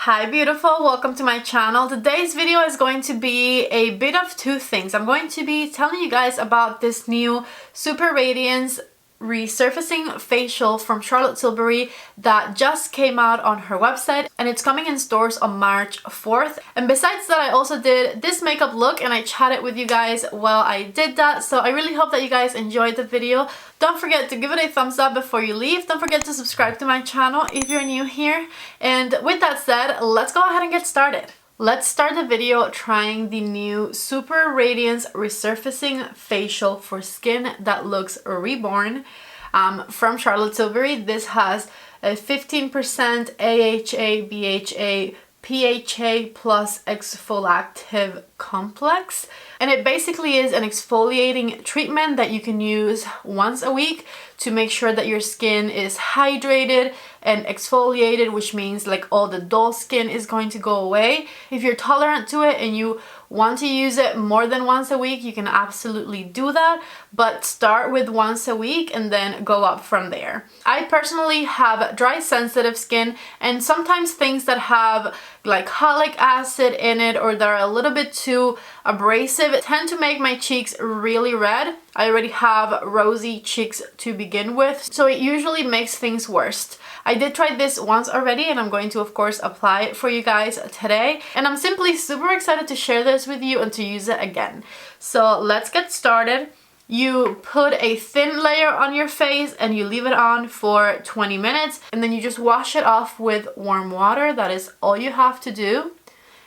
Hi beautiful, welcome to my channel. Today's video is going to be a bit of two things. I'm going to be telling you guys about this new Super Radiance Resurfacing Facial from Charlotte Tilbury that just came out on her website, and it's coming in stores on March 4th. And besides that, I also did this makeup look and I chatted with you guys while I did that, so I really hope that you guys enjoyed the video. Don't forget to give it a thumbs up before you leave. Don't forget to subscribe to my channel if you're new here. And with that said, let's go ahead and get started. Let's start the video trying the new Super Radiance Resurfacing Facial for skin that looks reborn from Charlotte Tilbury. This has a 15% AHA, BHA, PHA plus exfoliative complex, and it basically is an exfoliating treatment that you can use once a week to make sure that your skin is hydrated and exfoliated, which means like all the dull skin is going to go away. If you're tolerant to it and you want to use it more than once a week, you can absolutely do that, but start with once a week and then go up from there. I personally have dry sensitive skin, and sometimes things that have glycolic acid in it or that are a little bit too abrasive tend to make my cheeks really red. I already have rosy cheeks to begin with, so it usually makes things worse. I did try this once already and I'm going to of course apply it for you guys today, and I'm simply super excited to share this with you and to use it again. So let's get started. You put a thin layer on your face and you leave it on for 20 minutes, and then you just wash it off with warm water. That is all you have to do.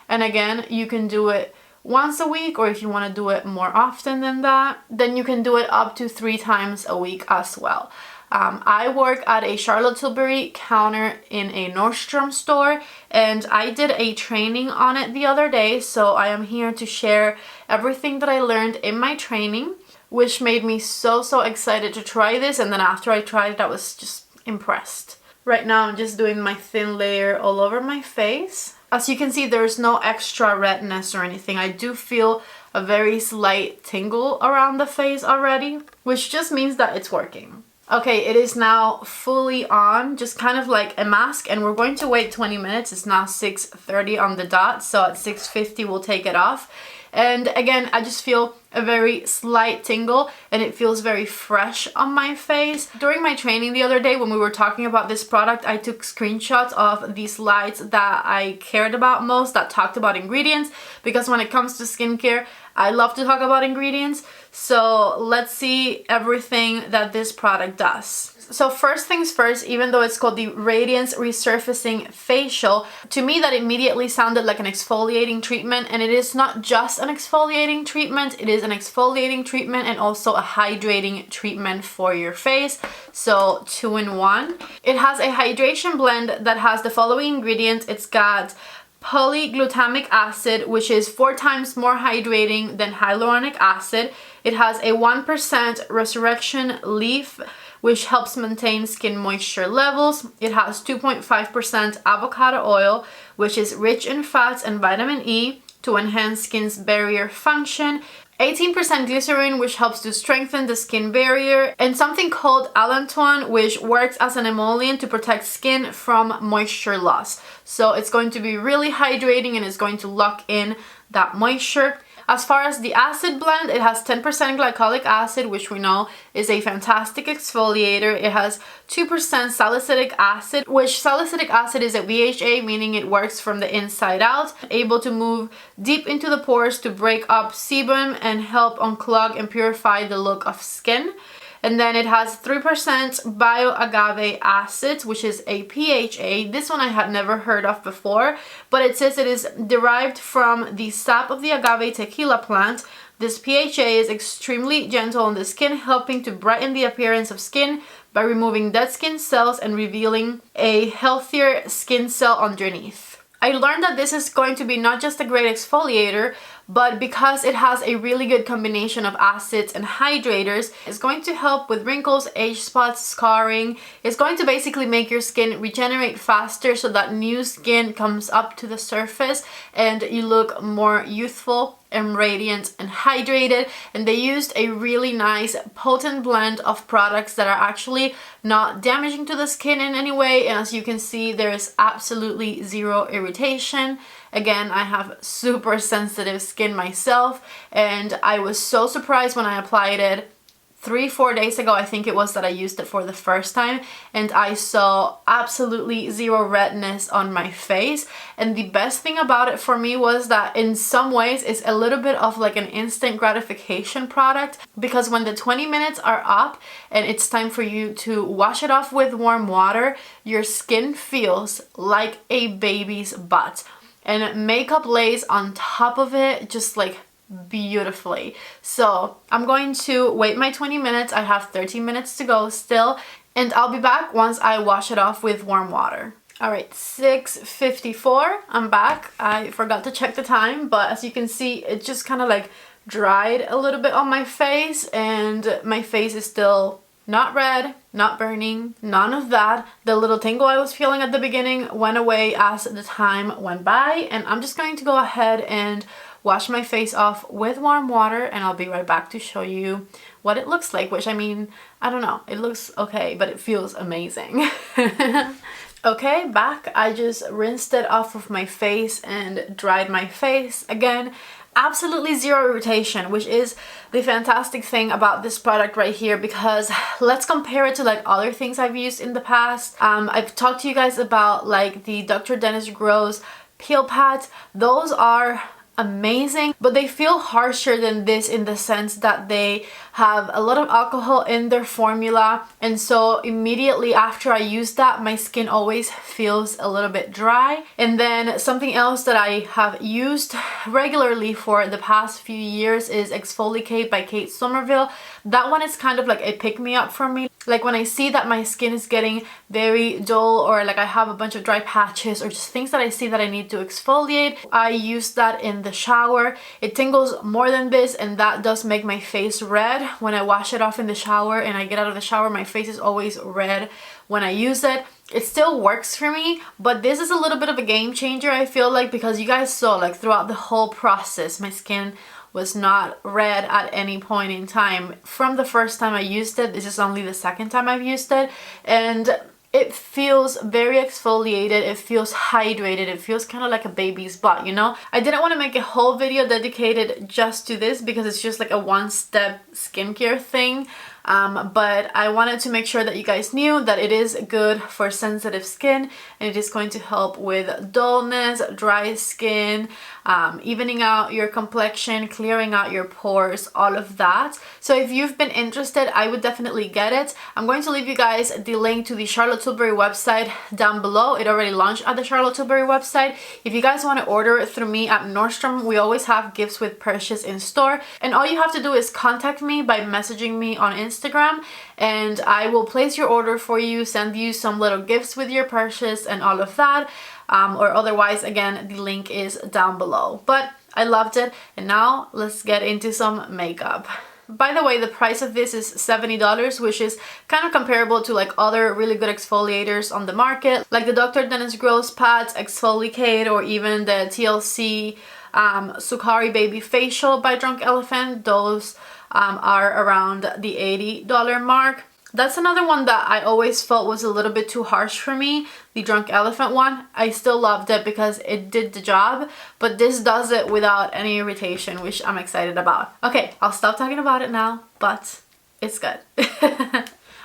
And again, you can do it once a week, or if you want to do it more often than that, then you can do it up to 3 times a week as well. I work at a Charlotte Tilbury counter in a Nordstrom store, and I did a training on it the other day, so I am here to share everything that I learned in my training, which made me so excited to try this. And then after I tried it, I was just impressed. Right now I'm just doing my thin layer all over my face. As you can see, there's no extra redness or anything. I do feel a very slight tingle around the face already, which just means that it's working. Okay, it is now fully on, just kind of like a mask, and we're going to wait 20 minutes. It's now 6:30 on the dot, so at 6:50 we'll take it off. And again, I just feel a very slight tingle and it feels very fresh on my face. During my training the other day when we were talking about this product, I took screenshots of the slides that I cared about most that talked about ingredients, because when it comes to skincare, I love to talk about ingredients. So let's see everything that this product does. So first things first, even though it's called the Radiance Resurfacing Facial, to me that immediately sounded like an exfoliating treatment, and it is not just an exfoliating treatment, it is an exfoliating treatment and also a hydrating treatment for your face. So 2 in 1. It has a hydration blend that has the following ingredients. It's got polyglutamic acid, which is 4 times more hydrating than hyaluronic acid. It has a 1% resurrection leaf, which helps maintain skin moisture levels. It has 2.5% avocado oil, which is rich in fats and vitamin E to enhance skin's barrier function. 18% glycerin, which helps to strengthen the skin barrier, and something called allantoin, which works as an emollient to protect skin from moisture loss. So it's going to be really hydrating and it's going to lock in that moisture. As far as the acid blend, it has 10% glycolic acid, which we know is a fantastic exfoliator. It has 2% salicylic acid, which salicylic acid is a BHA, meaning it works from the inside out, able to move deep into the pores to break up sebum and help unclog and purify the look of skin. And then it has 3% bioagave acid, which is a PHA. This one I had never heard of before, but it says it is derived from the sap of the agave tequila plant. This PHA is extremely gentle on the skin, helping to brighten the appearance of skin by removing dead skin cells and revealing a healthier skin cell underneath. I learned that this is going to be not just a great exfoliator, but because it has a really good combination of acids and hydrators, it's going to help with wrinkles, age spots, scarring. It's going to basically make your skin regenerate faster so that new skin comes up to the surface and you look more youthful and radiant and hydrated, and they used a really nice potent blend of products that are actually not damaging to the skin in any way. And as you can see, there is absolutely zero irritation. Again, I have super sensitive skin myself, and I was so surprised when I applied it 3-4 days ago, I think it was, that I used it for the first time, and I saw absolutely zero redness on my face. And the best thing about it for me was that in some ways it's a little bit of like an instant gratification product, because when the 20 minutes are up and it's time for you to wash it off with warm water, your skin feels like a baby's butt, and makeup lays on top of it just like beautifully. So I'm going to wait my 20 minutes. I have 13 minutes to go still, and I'll be back once I wash it off with warm water. Alright, 6:54, I'm back. I forgot to check the time, but as you can see, it just kind of like dried a little bit on my face, and my face is still not red, not burning, none of that. The little tingle I was feeling at the beginning went away as the time went by, and I'm just going to go ahead and wash my face off with warm water, and I'll be right back to show you what it looks like, which, I mean, I don't know, it looks okay, but it feels amazing. Okay, back. I just rinsed it off of my face and dried my face. Again, absolutely zero irritation, which is the fantastic thing about this product right here, because let's compare it to like other things I've used in the past. I've talked to you guys about like the Dr. Dennis Gross peel pads. Those are amazing, but they feel harsher than this in the sense that they have a lot of alcohol in their formula, and so immediately after I use that, my skin always feels a little bit dry. And then something else that I have used regularly for the past few years is Exfoliate by Kate Somerville. That one is kind of like a pick-me-up for me. Like when I see that my skin is getting very dull, or like I have a bunch of dry patches, or just things that I see that I need to exfoliate, I use that in the shower. It tingles more than this, and that does make my face red. When I wash it off in the shower and I get out of the shower, my face is always red when I use it. It still works for me, but this is a little bit of a game changer, I feel like, because you guys saw like throughout the whole process, my skin was not red at any point in time. From the first time I used it, this is only the second time I've used it, and it feels very exfoliated, it feels hydrated, it feels kind of like a baby's butt, you know? I didn't want to make a whole video dedicated just to this because it's just like a one-step skincare thing. But I wanted to make sure that you guys knew that it is good for sensitive skin, and it is going to help with dullness, dry skin, evening out your complexion, clearing out your pores, all of that. So if you've been interested, I would definitely get it. I'm going to leave you guys the link to the Charlotte Tilbury website down below. It already launched at the Charlotte Tilbury website. If you guys want to order it through me at Nordstrom, we always have gifts with purchase in store, and all you have to do is contact me by messaging me on Instagram, and I will place your order for you, send you some little gifts with your purchase and all of that, or otherwise, again, the link is down below. But I loved it, and now let's get into some makeup. By the way, the price of this is $70, which is kind of comparable to like other really good exfoliators on the market, like the Dr. Dennis Gross pads, Exfoliate, or even the TLC Sukari Baby Facial by Drunk Elephant. Those are around the $80 mark. That's another one that I always felt was a little bit too harsh for me, the Drunk Elephant one. I still loved it because it did the job, but this does it without any irritation, which I'm excited about. Okay, I'll stop talking about it now, but it's good.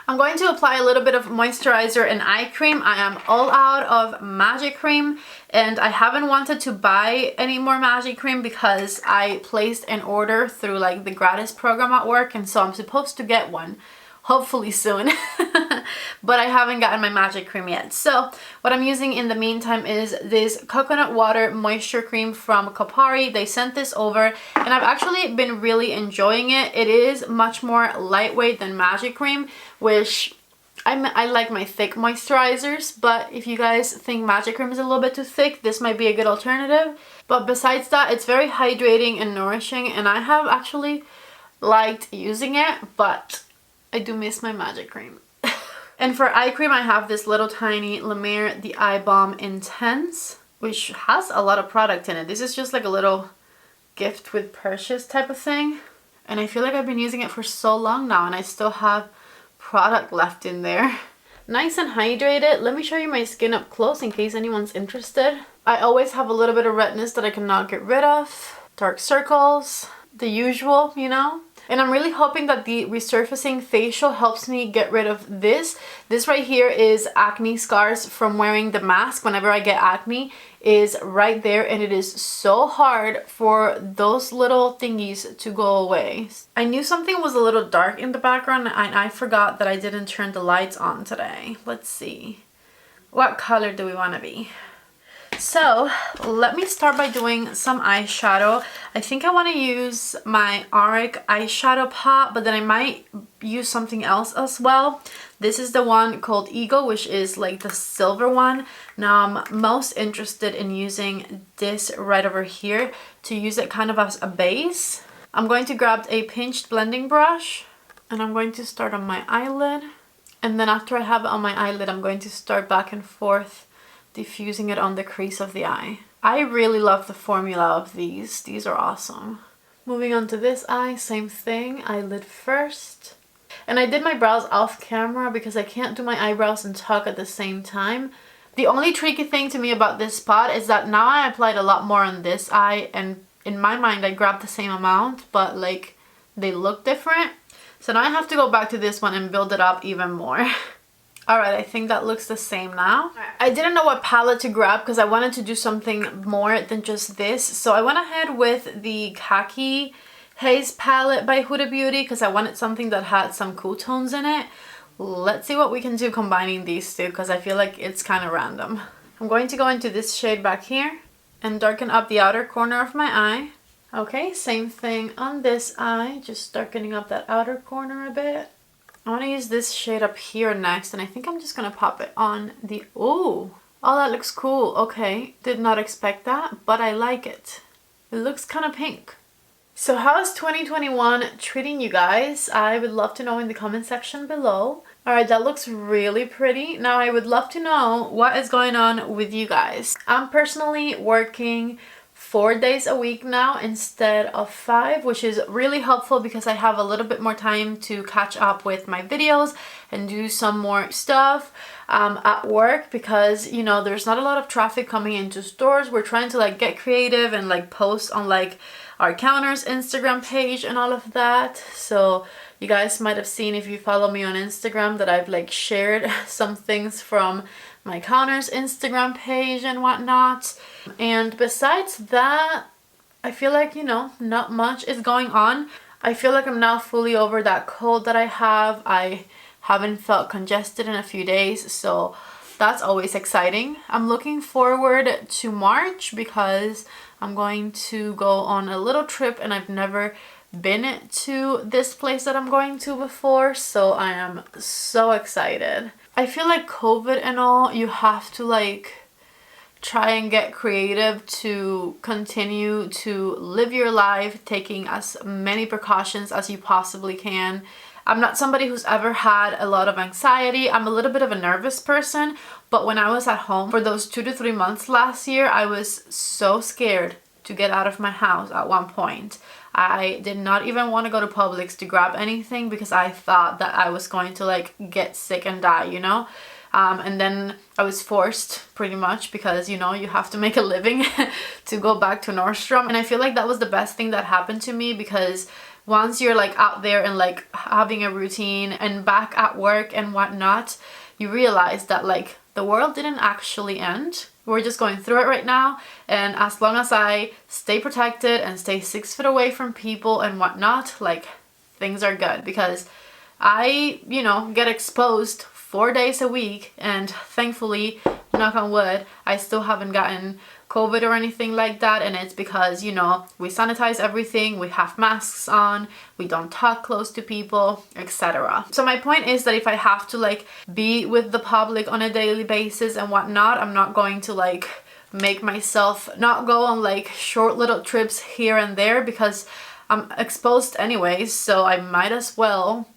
I'm going to apply a little bit of moisturizer and eye cream. I am all out of Magic Cream, and I haven't wanted to buy any more Magic Cream because I placed an order through like the gratis program at work, and so I'm supposed to get one hopefully soon. But I haven't gotten my Magic Cream yet. So what I'm using in the meantime is this coconut water moisture cream from Kopari. They sent this over, and I've actually been really enjoying it. It is much more lightweight than Magic Cream, which I like my thick moisturizers, but if you guys think Magic Cream is a little bit too thick, this might be a good alternative. But besides that, it's very hydrating and nourishing, and I have actually liked using it, but I do miss my Magic Cream. And for eye cream, I have this little tiny La Mer The Eye Balm Intense, which has a lot of product in it. This is just like a little gift with purchase type of thing. And I feel like I've been using it for so long now and I still have product left in there. Nice and hydrated. Let me show you my skin up close in case anyone's interested. I always have a little bit of redness that I cannot get rid of. Dark circles, the usual, you know? And I'm really hoping that the resurfacing facial helps me get rid of this. This right here is acne scars from wearing the mask. Whenever I get acne, is right there, and it is so hard for those little thingies to go away. I knew something was a little dark in the background and I forgot that I didn't turn the lights on today. Let's see. What color do we want to be? So let me start by doing some eyeshadow. I think I want to use my Auric eyeshadow pot, but then I might use something else as well. This is the one called Eagle, which is like the silver one. Now I'm most interested in using this right over here to use it kind of as a base. I'm going to grab a pinched blending brush and I'm going to start on my eyelid. And then after I have it on my eyelid, I'm going to start back and forth diffusing it on the crease of the eye. I really love the formula of these. These are awesome. Moving on to this eye, same thing, eyelid first. And I did my brows off camera because I can't do my eyebrows and talk at the same time. The only tricky thing to me about this spot is that now I applied a lot more on this eye, and in my mind I grabbed the same amount, but like they look different. So now I have to go back to this one and build it up even more. Alright, I think that looks the same now. I didn't know what palette to grab because I wanted to do something more than just this. So I went ahead with the Khaki Haze palette by Huda Beauty because I wanted something that had some cool tones in it. Let's see what we can do combining these two because I feel like it's kind of random. I'm going to go into this shade back here and darken up the outer corner of my eye. Okay, same thing on this eye, just darkening up that outer corner a bit. I want to use this shade up here next, and I think I'm just going to pop it on the... Oh, that looks cool. Okay, did not expect that, but I like it. It looks kind of pink. So how's 2021 treating you guys? I would love to know in the comment section below. Alright, that looks really pretty. Now I would love to know what is going on with you guys. I'm personally working 4 days a week now instead of 5, which is really helpful because I have a little bit more time to catch up with my videos and do some more stuff at work because, you know, there's not a lot of traffic coming into stores. We're trying to like get creative and like post on like our counters Instagram page and all of that. So you guys might have seen if you follow me on Instagram that I've like shared some things from my counters Instagram page and whatnot. And besides that, I feel like, you know, not much is going on. I feel like I'm now fully over that cold that I have. I haven't felt congested in a few days, so that's always exciting. I'm looking forward to March because I'm going to go on a little trip and I've never been to this place that I'm going to before, so I am so excited. I feel like COVID and all, you have to like try and get creative to continue to live your life, taking as many precautions as you possibly can. I'm not somebody who's ever had a lot of anxiety. I'm a little bit of a nervous person, but when I was at home for those 2 to 3 months last year, I was so scared to get out of my house at one point. I did not even want to go to Publix to grab anything because I thought that I was going to like get sick and die, you know? And then I was forced pretty much because, you know, you have to make a living to go back to Nordstrom. And I feel like that was the best thing that happened to me because once you're like out there and like having a routine and back at work and whatnot, you realize that like the world didn't actually end. We're just going through it right now, and as long as I stay protected and stay 6 feet away from people and whatnot, like things are good because I, you know, get exposed 4 days a week, and thankfully, knock on wood, I still haven't gotten COVID or anything like that, and it's because, you know, we sanitize everything, we have masks on, we don't talk close to people, etc. So my point is that if I have to like be with the public on a daily basis and whatnot, I'm not going to like make myself not go on like short little trips here and there because I'm exposed anyways, so I might as well,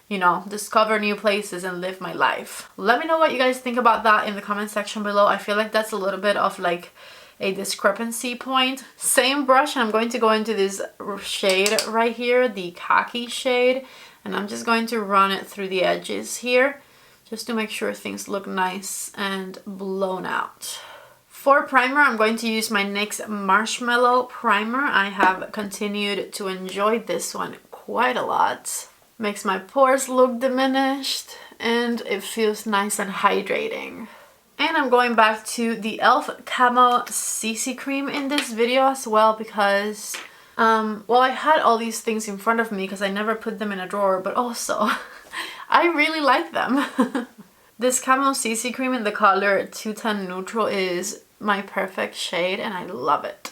you know, discover new places and live my life. Let me know what you guys think about that in the comment section below. I feel like that's a little bit of like a discrepancy point. Same brush, and I'm going to go into this shade right here, the khaki shade, and I'm just going to run it through the edges here just to make sure things look nice and blown out. For primer, I'm going to use my NYX Marshmallow Primer. I have continued to enjoy this one quite a lot. Makes my pores look diminished and it feels nice and hydrating. And I'm going back to the e.l.f. Camo CC Cream in this video as well because, well, I had all these things in front of me because I never put them in a drawer, but also I really like them. This Camo CC Cream in the color 210 Neutral is my perfect shade and I love it.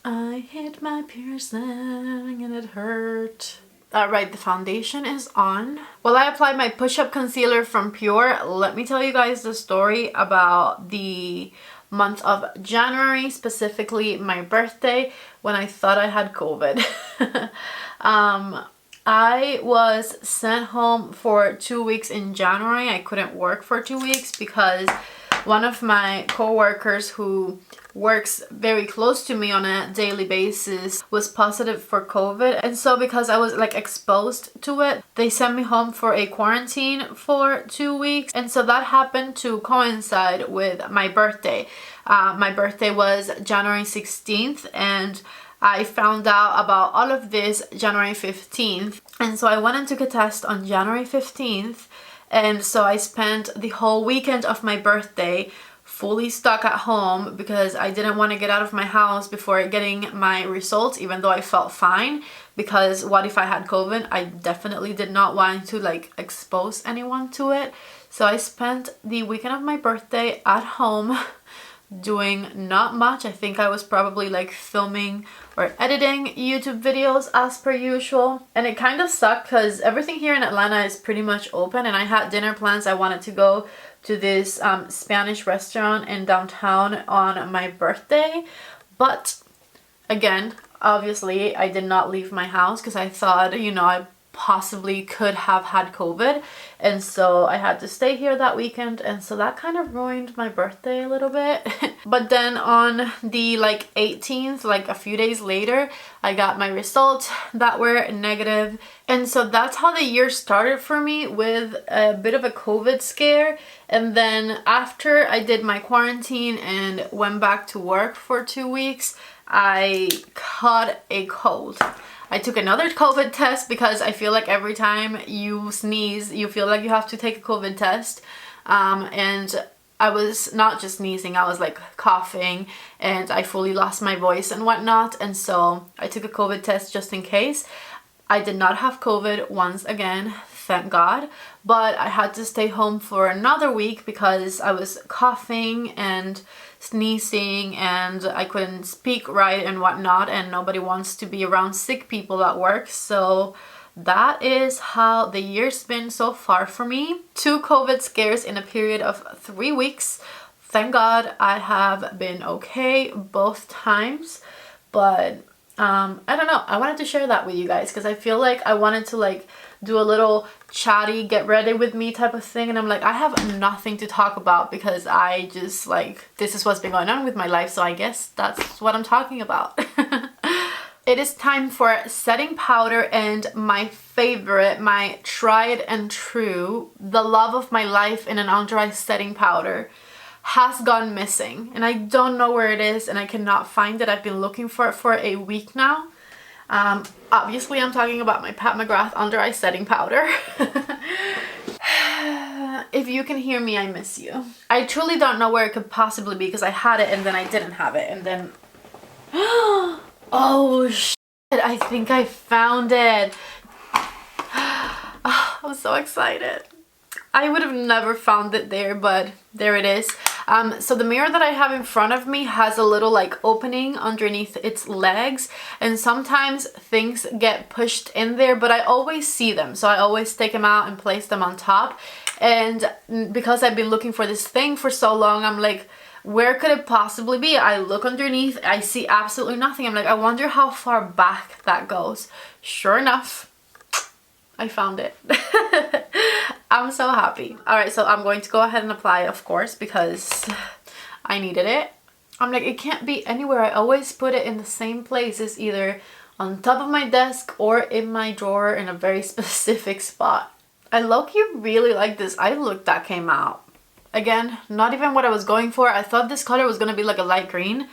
I hit my piercing and it hurt. Alright, the foundation is on. While I applied my push-up concealer from Pure, let me tell you guys the story about the month of January, specifically my birthday, when I thought I had COVID. I was sent home for 2 weeks in January. I couldn't work for 2 weeks because one of my co-workers who works very close to me on a daily basis was positive for COVID, and so because I was like exposed to it, they sent me home for a quarantine for 2 weeks, and so that happened to coincide with my birthday. My birthday was January 16th and I found out about all of this January 15th, and so I went and took a test on January 15th, and so I spent the whole weekend of my birthday fully stuck at home because I didn't want to get out of my house before getting my results, even though I felt fine, because what if I had COVID? I definitely did not want to like expose anyone to it. So I spent the weekend of my birthday at home doing not much. I think I was probably like filming or editing YouTube videos as per usual, and it kind of sucked because everything here in Atlanta is pretty much open, and I had dinner plans. I wanted to go to this Spanish restaurant in downtown on my birthday, but again, obviously I did not leave my house because I thought, you know, I possibly could have had COVID, and so I had to stay here that weekend, and so that kind of ruined my birthday a little bit. But then on the like 18th, like a few days later, I got my results that were negative, and so that's how the year started for me, with a bit of a COVID scare. And then after I did my quarantine and went back to work for 2 weeks, I caught a cold. I took another COVID test because I feel like every time you sneeze, you feel like you have to take a COVID test. And I was not just sneezing, I was like coughing and I fully lost my voice and whatnot. And so I took a COVID test just in case. I did not have COVID once again, thank God, but I had to stay home for another week because I was coughing and sneezing and I couldn't speak right and whatnot, and nobody wants to be around sick people at work. So that is how the year's been so far for me. 2 COVID scares in a period of 3 weeks. Thank God I have been okay both times, but I don't know, I wanted to share that with you guys because I feel like I wanted to like do a little chatty get ready with me type of thing, and I'm like, I have nothing to talk about because I just like, this is what's been going on with my life, so I guess that's what I'm talking about. It is time for setting powder, and my favorite, my tried and true, the love of my life in an under eye setting powder has gone missing, and I don't know where it is and I cannot find it. I've been looking for it for a week now. Obviously I'm talking about my Pat McGrath under eye setting powder. If you can hear me, I miss you. I truly don't know where it could possibly be because I had it and then I didn't have it, and then oh shit, I think I found it. Oh, I'm so excited. I would have never found it there, but there it is. So the mirror that I have in front of me has a little like opening underneath its legs, and sometimes things get pushed in there, but I always see them, so I always take them out and place them on top. And because I've been looking for this thing for so long, I'm like, where could it possibly be? I look underneath, I see absolutely nothing. I'm like, I wonder how far back that goes. Sure enough, I found it. I'm so happy. Alright, so I'm going to go ahead and apply, of course, because I needed it. I'm like, it can't be anywhere. I always put it in the same place. It's either on top of my desk or in my drawer in a very specific spot. I low-key really like this eye look that came out. Again, not even what I was going for. I thought this color was gonna be like a light green.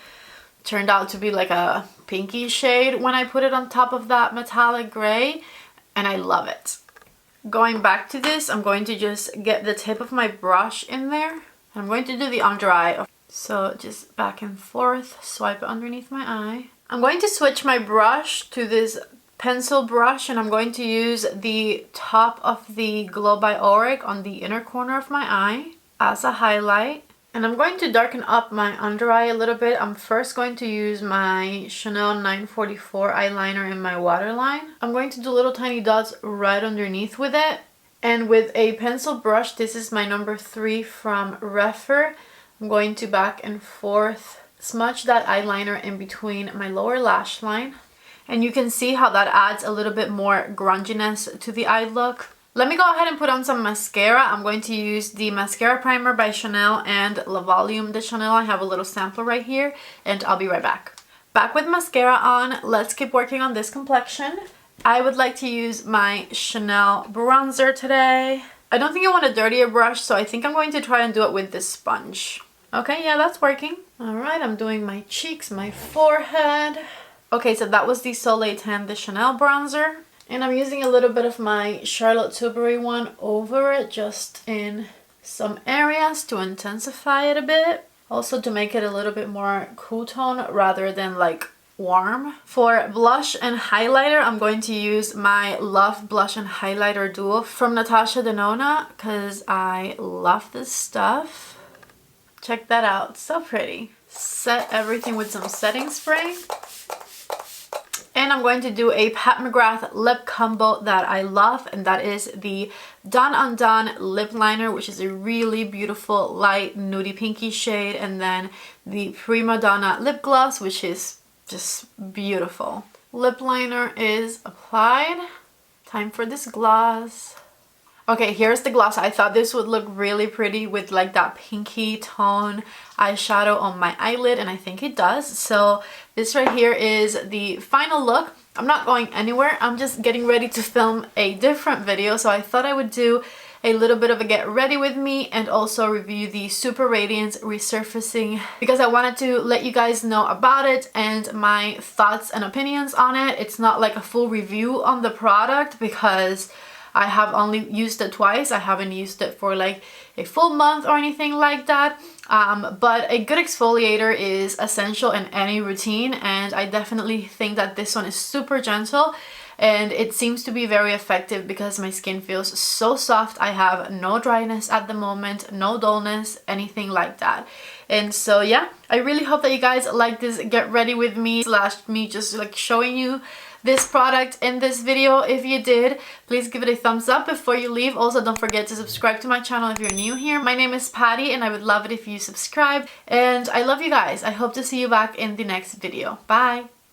Turned out to be like a pinky shade when I put it on top of that metallic gray, and I love it. Going back to this, I'm going to just get the tip of my brush in there. I'm going to do the under eye. So just back and forth, swipe it underneath my eye. I'm going to switch my brush to this pencil brush, and I'm going to use the top of the Glow by Auric on the inner corner of my eye as a highlight. And I'm going to darken up my under eye a little bit. I'm first going to use my Chanel 944 eyeliner in my waterline. I'm going to do little tiny dots right underneath with it. And with a pencil brush, this is my number 3 from REPHR. I'm going to back and forth smudge that eyeliner in between my lower lash line. And you can see how that adds a little bit more grunginess to the eye look. Let me go ahead and put on some mascara. I'm going to use the Mascara Primer by Chanel and La Volume de Chanel. I have a little sampler right here, and I'll be right back. Back with mascara on, let's keep working on this complexion. I would like to use my Chanel bronzer today. I don't think I want a dirtier brush, so I think I'm going to try and do it with this sponge. Okay, yeah, that's working. All right, I'm doing my cheeks, my forehead. Okay, so that was the Soleil Tan de Chanel bronzer. And I'm using a little bit of my Charlotte Tilbury one over it, just in some areas to intensify it a bit. Also to make it a little bit more cool tone rather than like warm. For blush and highlighter, I'm going to use my Love Blush and Highlighter Duo from Natasha Denona because I love this stuff. Check that out, so pretty. Set everything with some setting spray. And I'm going to do a Pat McGrath lip combo that I love, and that is the Done Undone lip liner, which is a really beautiful light nudie pinky shade, and then the Prima Donna lip gloss, which is just beautiful. Lip liner is applied. Time for this gloss. Okay, here's the gloss. I thought this would look really pretty with like that pinky tone eyeshadow on my eyelid, and I think it does. So this right here is the final look. I'm not going anywhere. I'm just getting ready to film a different video, so I thought I would do a little bit of a get ready with me and also review the Super Radiance Resurfacing because I wanted to let you guys know about it and my thoughts and opinions on it. It's not like a full review on the product because I have only used it twice. I haven't used it for like a full month or anything like that. But a good exfoliator is essential in any routine, and I definitely think that this one is super gentle and it seems to be very effective because my skin feels so soft. I have no dryness at the moment, no dullness, anything like that. And so yeah, I really hope that you guys like this get ready with me / me just like showing you this product in this video. If you did, please give it a thumbs up before you leave. Also, don't forget to subscribe to my channel if you're new here. My name is Patty and I would love it if you subscribe. And I love you guys. I hope to see you back in the next video. Bye!